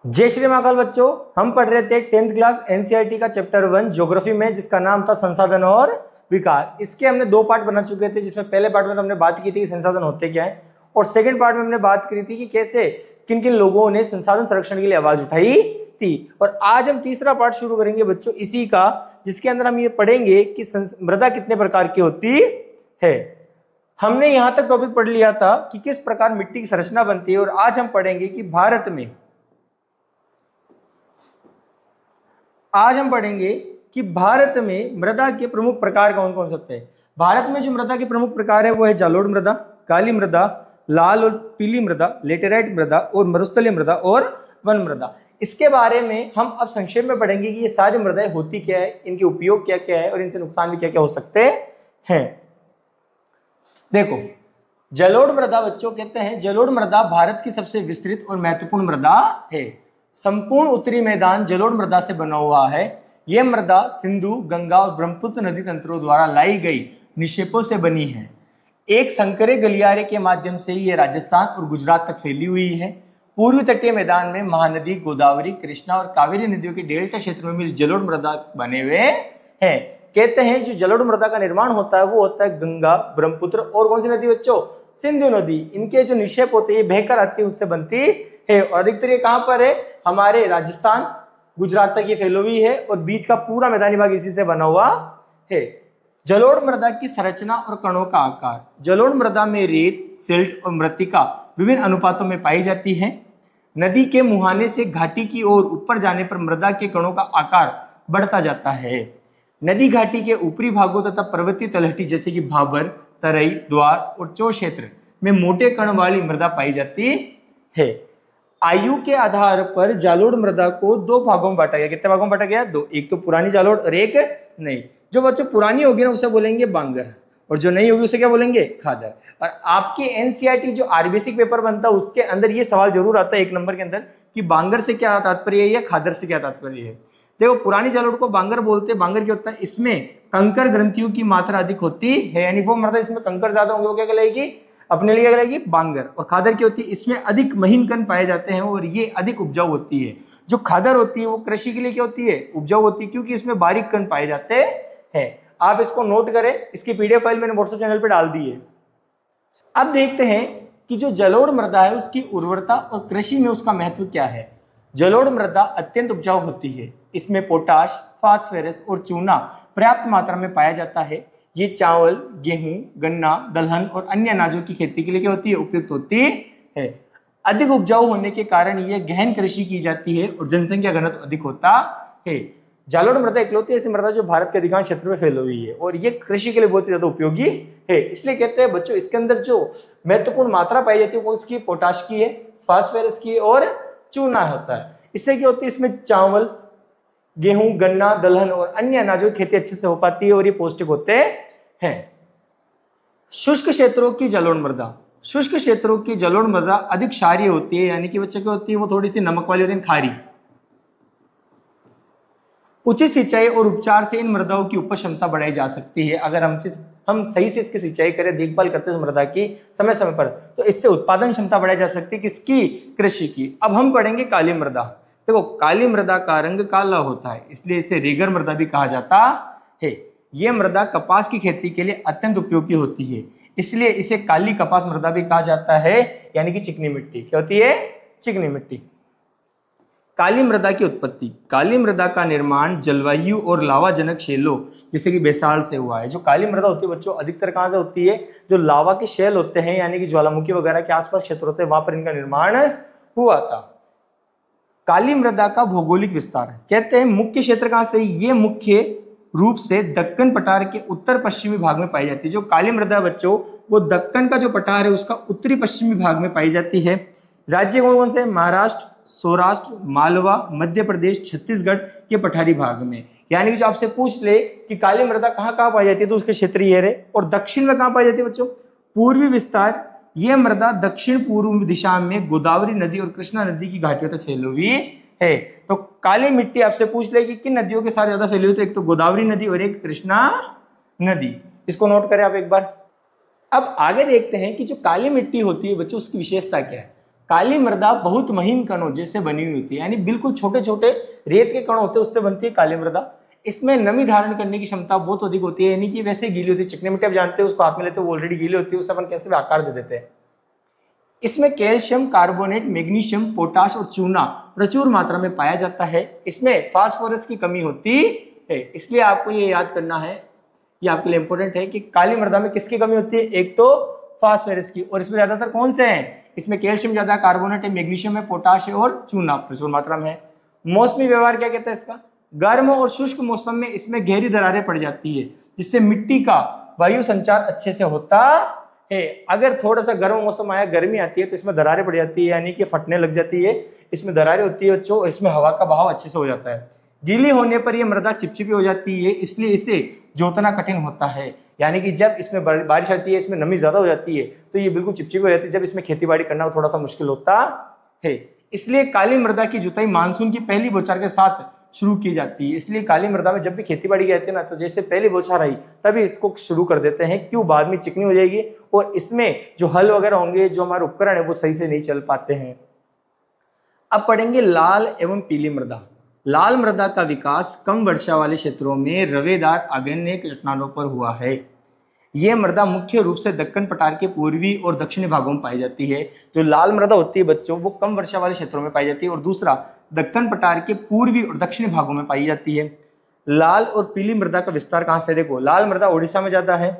जय श्री महाकाल बच्चों, हम पढ़ रहे थे 10th क्लास एनसीईआरटी का चैप्टर 1 ज्योग्राफी में, जिसका नाम था संसाधन और विकास। इसके हमने दो पार्ट बना चुके थे, जिसमें पहले पार्ट में हमने बात की थी कि संसाधन होते क्या है, और सेकंड पार्ट में हमने बात करी थी कि कैसे किन किन लोगों ने संसाधन संरक्षण के लिए आवाज उठाई थी। और आज हम तीसरा पार्ट शुरू करेंगे बच्चों इसी का, जिसके अंदर हम ये पढ़ेंगे कि मृदा कितने प्रकार की होती है। हमने यहां तक टॉपिक पढ़ लिया था कि किस प्रकार मिट्टी की संरचना बनती है, और आज हम पढ़ेंगे कि भारत में मृदा के प्रमुख प्रकार कौन कौन से होते हैं। भारत में जो मृदा के प्रमुख प्रकार है वो है जलोढ़ मृदा, काली मृदा, लाल और पीली मृदा, लेटेराइट मृदा और मरुस्थलीय मृदा और वन मृदा। इसके बारे में हम अब संक्षेप में पढ़ेंगे कि ये सारी मृदाएं होती क्या है, इनके उपयोग क्या क्या है और इनसे नुकसान भी क्या क्या हो सकते हैं। देखो, जलोढ़ मृदा बच्चों कहते हैं, जलोढ़ मृदा भारत की सबसे विस्तृत और महत्वपूर्ण मृदा है। संपूर्ण उत्तरी मैदान जलोढ़ मृदा से बना हुआ है। यह मृदा सिंधु, गंगा और ब्रह्मपुत्र नदी तंत्रों द्वारा लाई गई निक्षेपों से बनी है। एक संकरे गलियारे के माध्यम से यह राजस्थान और गुजरात तक फैली हुई है। पूर्वी तटीय मैदान में महानदी, गोदावरी, कृष्णा और कावेरी नदियों के डेल्टा क्षेत्र में जलोढ़ मृदा बने हुए हैं। कहते हैं जो जलोढ़ मृदा का निर्माण होता है वो होता है गंगा, ब्रह्मपुत्र और कौन सी नदी बच्चों, सिंधु नदी। इनके जो निक्षेप होते हैं ये बहकर आती है, उससे बनती है। और अधिकतर ये कहां पर है, हमारे राजस्थान, गुजरात तक ये फैली हुई है, और बीच का पूरा मैदानी भाग इसी से बना हुआ है। जलोढ़ मृदा की संरचना और कणों का आकार। जलोढ़ मृदा में रेत, सिल्ट और मृत्तिका विभिन्न अनुपातों में पाई जाती है। नदी के मुहाने से घाटी की ओर ऊपर जाने पर मृदा के कणों का आकार बढ़ता जाता है। नदी घाटी के ऊपरी भागों तथा पर्वतीय तलहटी जैसे कि भाबर, तराई, द्वार और चौ क्षेत्र में मोटे कण वाली मृदा पाई जाती है। आयु के आधार पर जलोढ़ मृदा को दो भागों में बांटा गया। कितने भागों में बांटा गया? दो। एक तो पुरानी जलोढ़ और एक नई। जो बच्चों पुरानी होगी ना उसे बोलेंगे बांगर, और जो नई होगी उसे क्या बोलेंगे? खादर। और आपके एनसीईआरटी जो आरबीसी पेपर बनता है उसके अंदर ये सवाल जरूर आता है 1 नंबर के अंदर कि बांगर से क्या तात्पर्य है या खादर से क्या तात्पर्य है। देखो, पुरानी जलोढ़ को बांगर बोलते हैं। बांगर क्या होता है, इसमें कंकर ग्रंथियों की मात्रा अधिक होती है, यानी वो मृदा इसमें कंकर ज्यादा होंगे, वो क्या कहलाएगी? अपने लिए क्या कहलाएगी? बांगर। और खादर की होती है, इसमें अधिक महीन कण पाए जाते हैं और ये अधिक उपजाऊ होती है। जो खादर होती है वो कृषि के लिए क्या होती है? उपजाऊ होती है, क्योंकि इसमें बारीक कण पाए जाते हैं। आप इसको नोट करें, इसकी पीडीएफ फाइल मैंने व्हाट्सएप चैनल पे डाल दी है। अब देखते हैं कि जो जलोढ़ मृदा है उसकी उर्वरता और कृषि में उसका महत्व क्या है। जलोढ़ मृदा अत्यंत उपजाऊ होती है। इसमें पोटाश, फास्फोरस और चूना पर्याप्त मात्रा में पाया जाता है। ये चावल, गेहूं, गन्ना, दलहन और अन्य अनाजों की खेती के लिए क्या होती है? उपयुक्त होती है। अधिक उपजाऊ होने के कारण यह गहन कृषि की जाती है और जनसंख्या घनत्व अधिक होता है। जलोढ़ मृदा इकलौती ऐसी मृदा जो भारत के अधिकांश क्षेत्र में फैली हुई है और ये कृषि के लिए बहुत ही ज्यादा उपयोगी है। इसलिए कहते हैं बच्चों, इसके अंदर जो महत्वपूर्ण मात्रा पाई जाती है वो इसकी पोटाश की है, फास्फोरस की और चूना होता है। इससे क्या होती है, इसमें चावल, गेहूं, गन्ना, दलहन और अन्य अनाजों की खेती अच्छे से हो पाती है और ये पौष्टिक होते हैं। शुष्क क्षेत्रों की जलोढ़ मृदा। शुष्क क्षेत्रों की जलोढ़ मृदा अधिक क्षारीय होती है, यानी कि बच्चों क्या होती है, वो थोड़ी सी नमक वाली होती है, खारी। उचित सिंचाई और उपचार से इन मृदाओं की उपज क्षमता बढ़ाई जा सकती है। अगर हम सही से इसकी सिंचाई करें, देखभाल करते हैं मृदा की समय समय पर, तो इससे उत्पादन क्षमता बढ़ाई जा सकती है। किसकी? कृषि की। अब हम पढ़ेंगे काली मृदा। देखो, काली मृदा का रंग काला होता है, इसलिए इसे रेगर मृदा भी कहा जाता है। यह मृदा कपास की खेती के लिए अत्यंत उपयोगी होती है, इसलिए इसे काली कपास मृदा भी कहा जाता है, यानी कि चिकनी मिट्टी। क्या होती है? चिकनी मिट्टी। काली मृदा की उत्पत्ति। काली मृदा का निर्माण जलवायु और लावा जनक शैलों जैसे कि बेसाल्ट से हुआ है। जो काली मृदा होती है बच्चों अधिकतर कहां से होती है? जो लावा के शैल होते हैं, यानी कि ज्वालामुखी वगैरह के आसपास क्षेत्र होते हैं, वहां पर इनका निर्माण हुआ था। काली मृदा का भौगोलिक विस्तार। कहते हैं मुख्य क्षेत्र कहां से? ये मुख्य रूप से दक्कन पठार के उत्तर पश्चिमी भाग में पाई जाती है। जो काली मृदा बच्चों वो दक्कन का जो पठार है उसका उत्तरी पश्चिमी भाग में पाई जाती है। राज्य कौन कौन से? महाराष्ट्र, सौराष्ट्र, मालवा, मध्य प्रदेश, छत्तीसगढ़ के पठारी भाग में। यानी कि जो आपसे पूछ ले कि काली मृदा कहाँ कहाँ पाई जाती है तो उसके क्षेत्र ये रहे। और दक्षिण में कहाँ पाई जाती है बच्चों? पूर्वी विस्तार। यह मृदा दक्षिण पूर्व दिशा में गोदावरी नदी और कृष्णा नदी की घाटियों तक फैली हुई है। तो काली मिट्टी आपसे पूछ ले कि किन नदियों के साथ ज्यादा फैली हुई, तो एक तो गोदावरी नदी और एक कृष्णा नदी। इसको नोट करें आप एक बार। अब आगे देखते हैं कि जो काली मिट्टी होती है बच्चों उसकी विशेषता क्या है। काली मृदा बहुत महीन कणों जैसे बनी हुई होती है, यानी बिल्कुल छोटे छोटे रेत के कण होते हैं उससे बनती है काली मृदा। इसमें नमी धारण करने की क्षमता बहुत अधिक होती है, यानी कि वैसे गीली होती है, चिकनी मिट्टी आप जानते हैं उसको हाथ में लेते हैं वो ऑलरेडी गीली होती है, उससे अपन कैसे भी आकार दे देते हैं। इसमें कैल्शियम कार्बोनेट, मैग्नीशियम, पोटाश और चूना प्रचुर मात्रा में पाया जाता है। इसमें फास्फोरस की कमी होती है, इसलिए आपको ये याद करना है, ये आपके लिए इंपॉर्टेंट है कि काली मृदा में किसकी कमी होती है, एक तो फास्फोरस की, और इसमें ज्यादातर कौन से हैं, इसमें कैल्शियम ज्यादा, कार्बोनेट है, मैग्नीशियम है, पोटाश है और चूना प्रचुर मात्रा में है। मौसमी व्यवहार क्या कहते हैं इसका, गर्म और शुष्क मौसम में इसमें गहरी दरारें पड़ जाती है, जिससे मिट्टी का वायु संचार अच्छे से होता है। अगर थोड़ा सा गर्म मौसम आया, गर्मी आती है तो इसमें दरारें पड़ जाती है, यानी कि फटने लग जाती है, इसमें दरारें होती है बच्चों, और इसमें हवा का बहाव अच्छे से हो जाता है। गीली होने पर यह मृदा चिपचिपी हो जाती है, इसलिए इसे जोतना कठिन होता है, यानी कि जब इसमें बारिश आती है, इसमें नमी ज्यादा हो जाती है तो ये बिल्कुल चिपचिपी हो जाती है, जब इसमें खेती बाड़ी करना थोड़ा सा मुश्किल होता है। इसलिए काली मृदा की जुताई मानसून की पहली बौछार के साथ शुरू की जाती है। इसलिए काली मृदा में जब भी खेती बाड़ी कहते हैं ना, तो जैसे पहली बौछार आई तभी इसको शुरू कर देते हैं, क्यों, बाद में चिकनी हो जाएगी और इसमें जो हल वगैरह होंगे, जो हमारे उपकरण है वो सही से नहीं चल पाते हैं। अब पढ़ेंगे लाल एवं पीली मृदा। लाल मृदा का विकास कम वर्षा वाले क्षेत्रों में रवेदार आग्नेय चट्टानों पर हुआ है। यह मृदा मुख्य रूप से दक्कन पठार के पूर्वी और दक्षिणी भागों में पाई जाती है। जो लाल मृदा होती है बच्चों, वो कम वर्षा वाले क्षेत्रों में पाई जाती है, और दूसरा दक्कन पठार के पूर्वी और दक्षिणी भागों में पाई जाती है। लाल और पीली मृदा का विस्तार कहां से, देखो लाल मृदा उड़ीसा में ज्यादा है,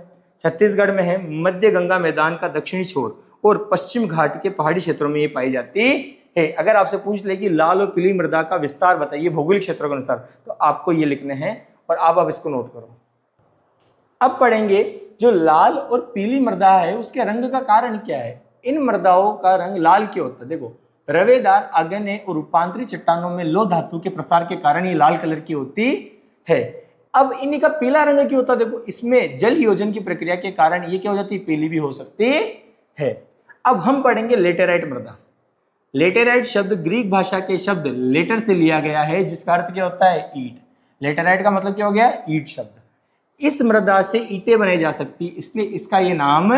छत्तीसगढ़ में है, मध्य गंगा मैदान का दक्षिणी छोर और पश्चिम घाट के पहाड़ी क्षेत्रों में ये पाई जाती है। अगर आपसे पूछ ले कि लाल और पीली मृदा का विस्तार बताइए भौगोलिक क्षेत्रों के अनुसार, तो आपको ये लिखने हैं और आप अब इसको नोट करो। अब पढ़ेंगे जो लाल और पीली मृदा है उसके रंग का कारण क्या है। इन मृदाओं का रंग लाल क्यों होता है, देखो रवेदार आग्नेय और रूपांतरी चट्टानों में लौह धातु के प्रसार के कारण ये लाल कलर की होती है। अब इन्हीं का पीला रंग क्यों होता है, देखो इसमें जल योजन की प्रक्रिया के कारण ये क्या हो जाती है, पीली भी हो सकती है। अब हम पढ़ेंगे लेटेराइट मृदा। लेटेराइट शब्द ग्रीक भाषा के शब्द लेटर से लिया गया है, जिसका अर्थ क्या होता है, ईंट। लेटेराइट का मतलब क्या हो गया, ईंट शब्द। इस मृदा से ईंटें बनाई जा सकती, इसलिए इसका ये नाम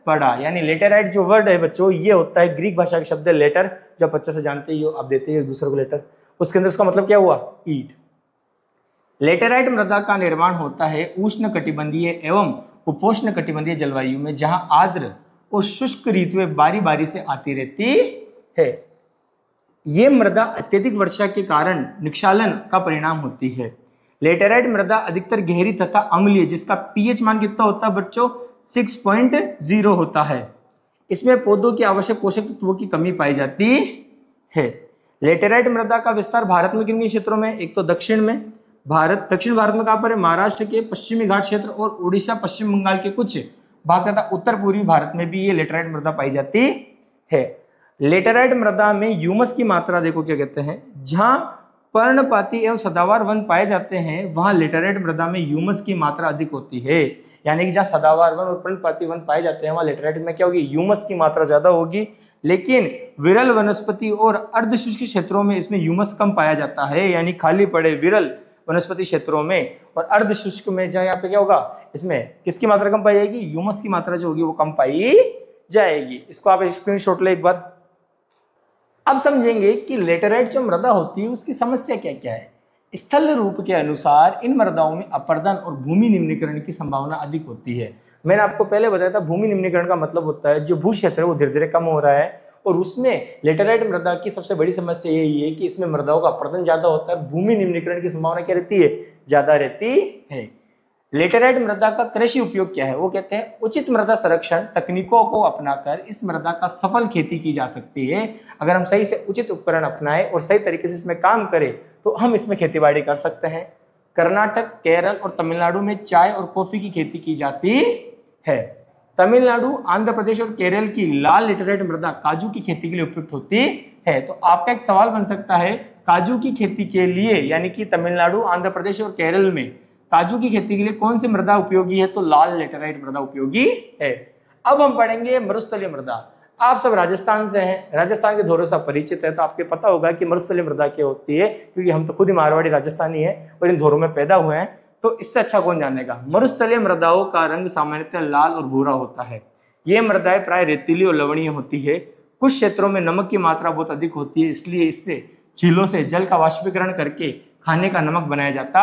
पड़ा। यानी लेटेराइट जो वर्ड है बच्चों, ये होता है ग्रीक भाषा के शब्द लेटर, जो आप अच्छे से जानते ही हो, आप देते हैं दूसरे को लेटर, उसके अंदर इसका मतलब क्या हुआ, ईंट। लेटेराइट मृदा का निर्माण होता है उष्ण कटिबंधीय एवं उपोष्ण कटिबंधीय जलवायु में, जहां आर्द्र और शुष्क ऋतुएं बारी बारी से आती रहती है। ये मृदा अत्यधिक वर्षा के कारण निक्षालन का परिणाम होती है। लेटेराइट मृदा अधिकतर गहरी तथा अम्लीय, जिसका पीएच मान कितना होता है बच्चों, 6.0 होता है। इसमें पौधों की आवश्यक पोषक तत्वों की कमी पाई जाती है। लेटेराइट मृदा का विस्तार भारत में किन किन क्षेत्रों में, एक तो दक्षिण में, दक्षिण भारत में कहां पर है, महाराष्ट्र के पश्चिमी घाट क्षेत्र और उड़ीसा, पश्चिम बंगाल के कुछ भाग तथा उत्तर पूर्वी भारत में भी ये लेटेराइट मृदा पाई जाती है। लेटेराइट मृदा में ह्यूमस की मात्रा देखो क्या कहते हैं, जहां पर्णपाती एवं सदाबहार वन पाए जाते हैं वहां लेटेराइट मृदा में ह्यूमस की मात्रा अधिक होती है। यानी कि जहां सदाबहार वन और पर्णपाती वन पाए जाते हैं वहां लेटेराइट में क्या होगी, ह्यूमस की मात्रा ज्यादा होगी। लेकिन विरल वनस्पति और अर्धशुष्क क्षेत्रों में इसमें ह्यूमस कम पाया जाता है, यानी खाली पड़े विरल वनस्पति क्षेत्रों में और अर्धशुष्क में जहाँ यहाँ पे क्या होगा, इसमें किसकी मात्रा कम पाई जाएगी, ह्यूमस की मात्रा जो होगी वो कम पाई जाएगी। इसको आप स्क्रीनशॉट ले एक बार। अब समझेंगे कि लेटेराइट जो मृदा होती है उसकी समस्या क्या क्या है। स्थल रूप के अनुसार इन मृदाओं में अपरदन और भूमि निम्नीकरण की संभावना अधिक होती है। मैंने आपको पहले बताया था भूमि निम्नीकरण का मतलब होता है जो भू क्षेत्र है वो धीरे धीरे कम हो रहा है, और उसमें लेटेराइट मृदा की सबसे बड़ी समस्या यही है कि इसमें मृदाओं का अपरदन ज्यादा होता है, भूमि निम्नीकरण की संभावना क्या रहती है, ज्यादा रहती है। लेटेराइट मृदा का कृषि उपयोग क्या है, वो कहते हैं उचित मृदा संरक्षण तकनीकों को अपनाकर इस मृदा का सफल खेती की जा सकती है। अगर हम सही से उचित उपकरण अपनाएं और सही तरीके से इसमें काम करें तो हम इसमें खेतीबाड़ी कर सकते हैं। कर्नाटक, केरल और तमिलनाडु में चाय और कॉफी की खेती की जाती है। तमिलनाडु, आंध्र प्रदेश और केरल की लाल लेटेराइट मृदा काजू की खेती के लिए उपयुक्त होती है। तो आपका एक सवाल बन सकता है, काजू की खेती के लिए यानी कि तमिलनाडु, आंध्र प्रदेश और केरल में काजू की खेती के लिए कौन सी मृदा उपयोगी है, तो लाल लेटेराइट मृदा उपयोगी है। अब हम पढ़ेंगे मरुस्थलीय मृदा। आप सब राजस्थान से हैं, राजस्थान के धोरों से परिचित है, तो आपको पता होगा कि मरुस्थलीय मृदा क्या होती है, क्योंकि हम तो खुद ही मारवाड़ी राजस्थानी है और इन धोरों में पैदा हुए हैं, तो इससे अच्छा कौन जानेगा। मरुस्थलीय मृदाओं का रंग सामान्यतः लाल और भूरा होता है। ये मृदाएं प्राय रेतीली और लवणीय होती है। कुछ क्षेत्रों में नमक की मात्रा बहुत अधिक होती है, इसलिए इससे झीलों से जल का वाष्पीकरण करके खाने का नमक बनाया जाता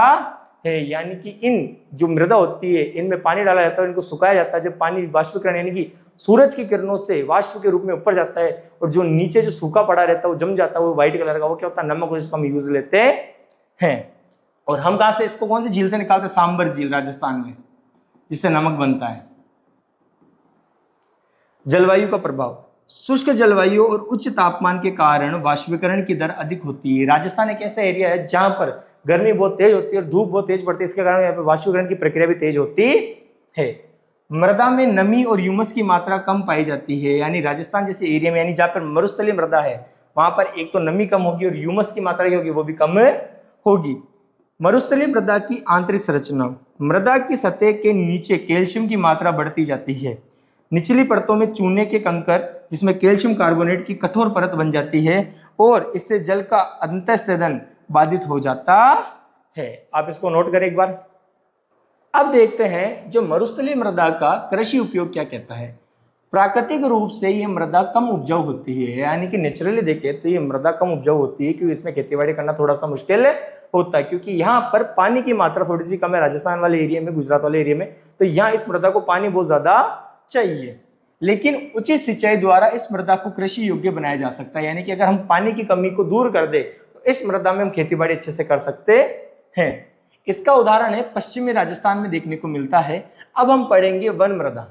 है। यानी कि इन जो मृदा होती है इनमें पानी डाला जाता है, इनको सुखाया जाता है। जब पानी वाष्पीकरण यानी कि सूरज की किरणों से वाष्प के रूप में ऊपर जाता है और जो नीचे जो सूखा पड़ा रहता है वो जम जाता है, वो व्हाइट कलर का, वो क्या होता है नमक, जिसको हम यूज लेते हैं। और हम कहां से इसको, कौन सी झील से निकालते हैं? सांबर झील राजस्थान में, जिससे नमक बनता है। जलवायु का प्रभाव, शुष्क जलवायु और उच्च तापमान के कारण वाष्पीकरण की दर अधिक होती है। राजस्थान एक ऐसा एरिया है जहां पर गर्मी बहुत तेज होती है और धूप बहुत तेज पड़ती है, इसके कारण यहाँ पे वाष्पीकरण की प्रक्रिया भी तेज होती है। मृदा में नमी और ह्यूमस की मात्रा कम पाई जाती है, यानी राजस्थान जैसे एरिया में, यानी जहां पर मरुस्थलीय मृदा है वहां पर एक तो नमी कम होगी और ह्यूमस की मात्रा होगी वो भी कम होगी। मरुस्थलीय मृदा की आंतरिक संरचना, मृदा की सतह के नीचे कैल्शियम की मात्रा बढ़ती जाती है। निचली परतों में चूने के कंकर जिसमें कैल्शियम कार्बोनेट की कठोर परत बन जाती है और इससे जल का अंतःस्वेदन बाधित हो जाता है। आप इसको नोट करें एक बार। अब देखते हैं जो मरुस्थलीय मृदा का कृषि उपयोग क्या कहता है। प्राकृतिक रूप से ये मृदा कम उपजाऊ होती है, यानी कि नेचुरली देखें तो ये मृदा कम उपजाऊ होती है क्योंकि इसमें खेतीबाड़ी करना थोड़ा सा मुश्किल होता है, क्योंकि यहाँ पर पानी की मात्रा थोड़ी सी कम है राजस्थान वाले एरिया में, गुजरात वाले एरिया में, तो यहाँ इस मृदा को पानी बहुत ज्यादा चाहिए। लेकिन उचित सिंचाई द्वारा इस मृदा को कृषि योग्य बनाया जा सकता है, यानी कि अगर हम पानी की कमी को दूर कर दे तो इस मृदा में हम खेतीबाड़ी अच्छे से कर सकते हैं। इसका उदाहरण है पश्चिमी राजस्थान में देखने को मिलता है। अब हम पढ़ेंगे वन मृदा।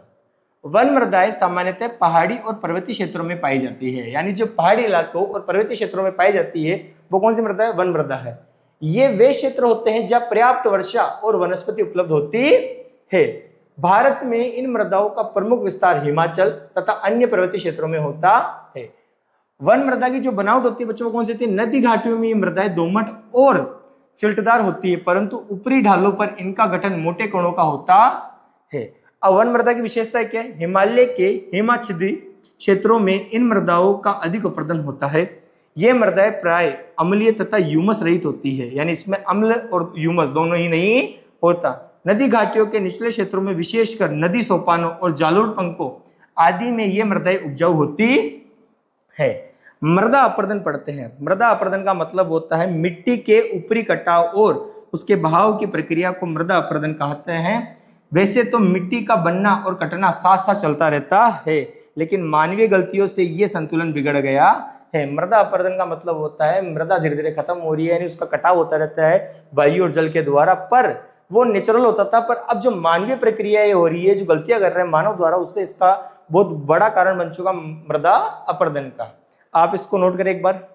वन मृदाएं सामान्यतः पहाड़ी और पर्वतीय क्षेत्रों में पाई जाती है, यानी जो पहाड़ी इलाकों और पर्वतीय क्षेत्रों में पाई जाती है वो कौन सी मृदा है? वन मृदा है। ये वे क्षेत्र होते हैं जहां पर्याप्त वर्षा और वनस्पति उपलब्ध होती है। भारत में इन मृदाओं का प्रमुख विस्तार हिमाचल तथा अन्य पर्वतीय क्षेत्रों में होता है। वन मृदा की जो बनावट होती है बच्चों को कौन सी होती है? नदी घाटियों में ये मृदाएं दोमट और सिल्टदार होती है, परंतु ऊपरी ढालों पर इनका गठन मोटे कणों का होता है। अब वन मृदा की विशेषता क्या है? हिमालय के हिमाच्छादित क्षेत्रों में इन मृदाओं का अधिक अपरदन होता है। ये मृदाएं प्राय अम्लीय तथा ह्यूमस रहित होती है, यानी इसमें अम्ल और ह्यूमस दोनों ही नहीं होता। नदी घाटियों के निचले क्षेत्रों में विशेषकर नदी सोपानों और जालोर पंखों आदि में ये मृदाएं उपजाऊ होती है। मृदा अपरदन पढ़ते हैं। मृदा अपरदन का मतलब होता है मिट्टी के ऊपरी कटाव और उसके बहाव की प्रक्रिया को मृदा अपरदन कहते हैं। वैसे तो मिट्टी का बनना और कटना साथ साथ चलता रहता है, लेकिन मानवीय गलतियों से ये संतुलन बिगड़ गया है। मृदा अपरदन का मतलब होता है मृदा धीरे धीरे खत्म हो रही है, यानी उसका कटाव होता रहता है वायु और जल के द्वारा, पर वो नेचुरल होता था। पर अब जो मानवीय प्रक्रिया हो रही है, जो गलतियां कर रहे हैं मानव द्वारा, उससे इसका बहुत बड़ा कारण बन चुका मृदा अपरदन का। आप इसको नोट करें एक बार।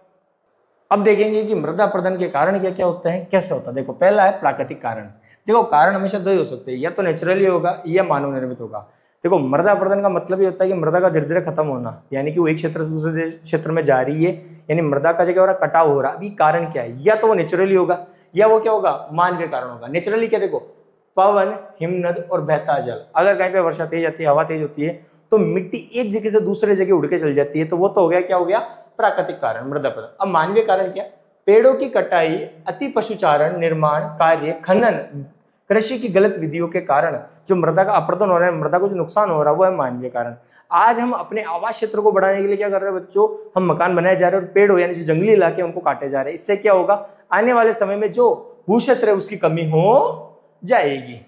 अब देखेंगे कि मृदा अपरदन के कारण क्या क्या होते हैं, कैसे होता है। देखो, पहला है प्राकृतिक कारण। देखो, कारण हमेशा दो ही हो सकते हैं, या तो नेचुरली होगा या मानव निर्मित होगा। देखो, मृदा अपरदन का मतलब ये होता है कि मृदा का धीरे धीरे खत्म होना, यानी कि वो एक क्षेत्र से दूसरे क्षेत्र में जा रही है, यानी मृदा का जगह हो रहा कटाव हो रहा। अभी कारण क्या है? या तो वो नेचुरली होगा या वो क्या होगा? मानवीय कारण होगा। नेचुरली क्या? देखो, पवन, हिमनद और बहता जल। अगर कहीं पे वर्षा तेज आती है, हवा तेज होती है, तो मिट्टी एक जगह से दूसरे जगह उड़ के चल जाती है, तो वो तो हो गया, क्या हो गया? प्राकृतिक कारण, मृदा अपरदन। अब मानवीय कारण क्या? पेड़ों की कटाई, अति पशुचारण, निर्माण कार्य, खनन, कृषि की गलत विधियों के कारण जो मृदा का अपरदन हो रहा है, मृदा को जो नुकसान हो रहा है, वो है मानवीय कारण। आज हम अपने आवास क्षेत्र को बढ़ाने के लिए क्या कर रहे हैं बच्चों? हम मकान बनाए जा रहे हैं और पेड़ हो यानी जो जंगली इलाके उनको काटे जा रहे हैं। इससे क्या होगा? आने वाले समय में जो भू क्षेत्र है उसकी कमी हो जाएगी।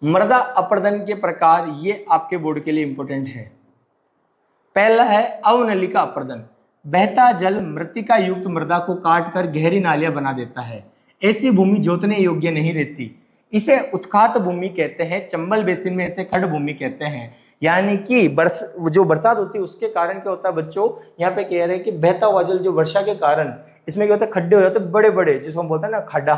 मृदा अपरदन के प्रकार ये आपके बोर्ड के लिए इंपॉर्टेंट है। पहला है अवनलिका अपरदन। बहता जल मृत्तिका युक्त मृदा को काटकर गहरी नालियां बना देता है। ऐसी भूमि जोतने योग्य नहीं रहती, इसे उत्खात भूमि कहते हैं। चंबल बेसिन में इसे खड़ भूमि कहते हैं। यानी कि जो बरसात होती है उसके कारण क्या होता है बच्चों, यहाँ पे कह रहे हैं कि बहता हुआ जल जो वर्षा के कारण इसमें क्या होता है? खड्डे हो जाते बड़े बड़े, जिसको हम बोलते हैं ना खड्डा,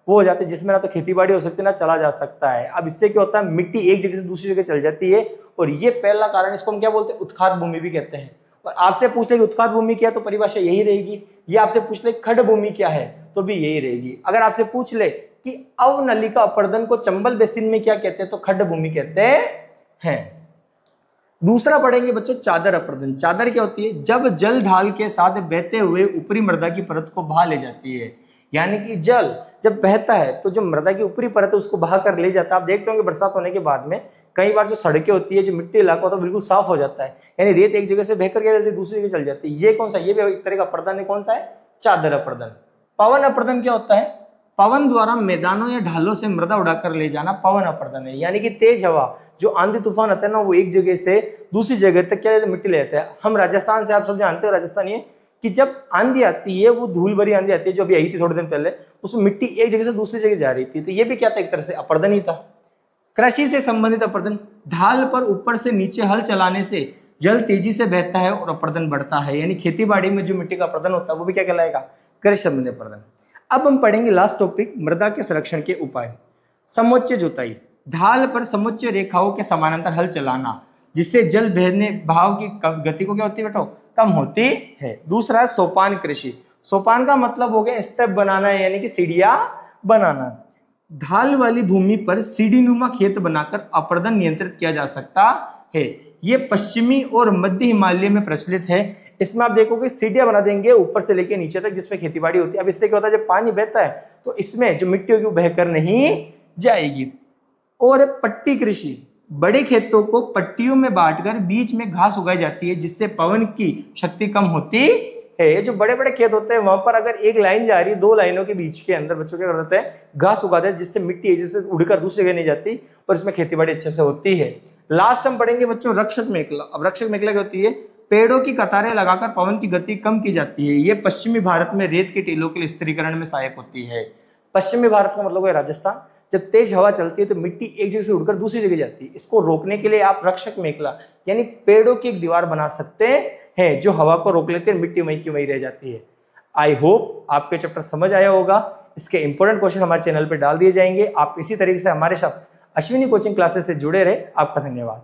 वो हो जाते हैं, जिसमें ना तो खेती बाड़ी हो सकती है ना चला जा सकता है। अब इससे क्या होता है? मिट्टी एक जगह से दूसरी जगह चल जाती है, और ये पहला कारण, इसको हम क्या बोलते हैं? उत्खात भूमि भी कहते हैं। और आपसे पूछ ले कि उत्खात भूमि क्या है, तो परिभाषा यही रहेगी। ये आपसे पूछ ले खड़ भूमि क्या है, तो भी यही रहेगी। अगर आपसे पूछ ले कि अवनलिका अपरदन को चंबल बेसिन में क्या कहते हैं, तो खड्ड भूमि कहते हैं। दूसरा पढ़ेंगे बच्चों चादर अपरदन। चादर क्या होती है? जब जल ढाल के साथ बहते हुए ऊपरी मृदा की परत को बहा ले जाती है, यानी कि जल जब बहता है तो जो मृदा की ऊपरी परत है उसको बहा कर ले जाता है। आप देखते होंगे बरसात होने के बाद में कई बार जो सड़कें होती है, जो मिट्टी इलाका होता है, बिल्कुल साफ हो जाता है, यानी रेत एक जगह से बहकर क्या जाती है दूसरी जगह चल जाती है। ये कौन सा, ये भी एक तरह का अपर्दन है। कौन सा है? चादर अपर्दन। पवन अपर्दन क्या होता है? पवन द्वारा मैदानों या ढालों से मृदा उड़ाकर ले जाना पवन अपर्दन है। यानी कि तेज हवा, जो आंधी तूफान आता है ना, वो एक जगह से दूसरी जगह तक क्या मिट्टी ले जाता है। हम राजस्थान से, आप सब जानते हो राजस्थान, ये कि जब आंधी आती है, वो धूल भरी आंधी आती है जो अभी आई थी थोड़े दिन पहले, उसमें मिट्टी एक जगह से दूसरी जगह जा रही थी, तो ये भी क्या था, एक तरह से अपर्दन ही था। कृषि से संबंधित अपर्दन, ढाल पर ऊपर से नीचे हल चलाने से जल तेजी से बहता है और अपर्दन बढ़ता है। यानी खेती बाड़ी में जो मिट्टी का अपर्दन होता है वो भी क्या कहलाएगा? कृषि संबंधी अपर्दन। अब हम पढ़ेंगे लास्ट टॉपिक, मृदा के संरक्षण के उपाय। समोच्च जुताई, ढाल पर समोच्च रेखाओं के समानांतर हल चलाना, जिससे जल बहने भाव की गति को क्या होती है बेटो? कम होती है। दूसरा है सोपान कृषि। सोपान का मतलब हो गया स्टेप बनाना, यानी कि सीढ़ियां बनाना। ढाल वाली भूमि पर सीढ़ीनुमा खेत बनाकर अपर्दन नियंत्रित किया जा सकता है। ये पश्चिमी और मध्य हिमालय में प्रचलित है। इसमें आप देखोगे सीढ़ियां बना देंगे ऊपर से लेकर नीचे तक, जिसमें खेतीबाड़ी होती है। अब इससे क्या होता है, जब पानी बहता है तो इसमें जो मिट्टी होगी वो बहकर नहीं जाएगी। और पट्टी कृषि, बड़े खेतों को पट्टियों में बांटकर बीच में घास उगाई जाती है, जिससे पवन की शक्ति कम होती है। ये जो बड़े बड़े खेत होते हैं वहां पर अगर एक लाइन जा रही है, दो लाइनों के बीच के अंदर बच्चों क्या कर देते हैं, घास उगाते हैं, जिससे मिट्टी जैसे उड़कर दूसरी जगह नहीं जाती और इसमें खेतीबाड़ी अच्छे से होती है। लास्ट हम पढ़ेंगे बच्चों रक्षक मेखला। अब रक्षक मेखला क्या होती है? पेड़ों की कतारें लगाकर पवन की गति कम की जाती है। ये पश्चिमी भारत में रेत के टीलों के स्थिरीकरण में सहायक होती है। पश्चिमी भारत का मतलब है राजस्थान। जब तेज हवा चलती है तो मिट्टी एक जगह से उड़कर दूसरी जगह जाती है। इसको रोकने के लिए आप रक्षक मेखला यानी पेड़ों की एक दीवार बना सकते हैं, जो हवा को रोक लेते हैं, मिट्टी वहीं की वहीं रह जाती है। आई होप आपके चैप्टर समझ आया होगा। इसके इंपॉर्टेंट क्वेश्चन हमारे चैनल पर डाल दिए जाएंगे। आप इसी तरीके से हमारे साथ अश्विनी कोचिंग क्लासेस से जुड़े रहे। आपका धन्यवाद।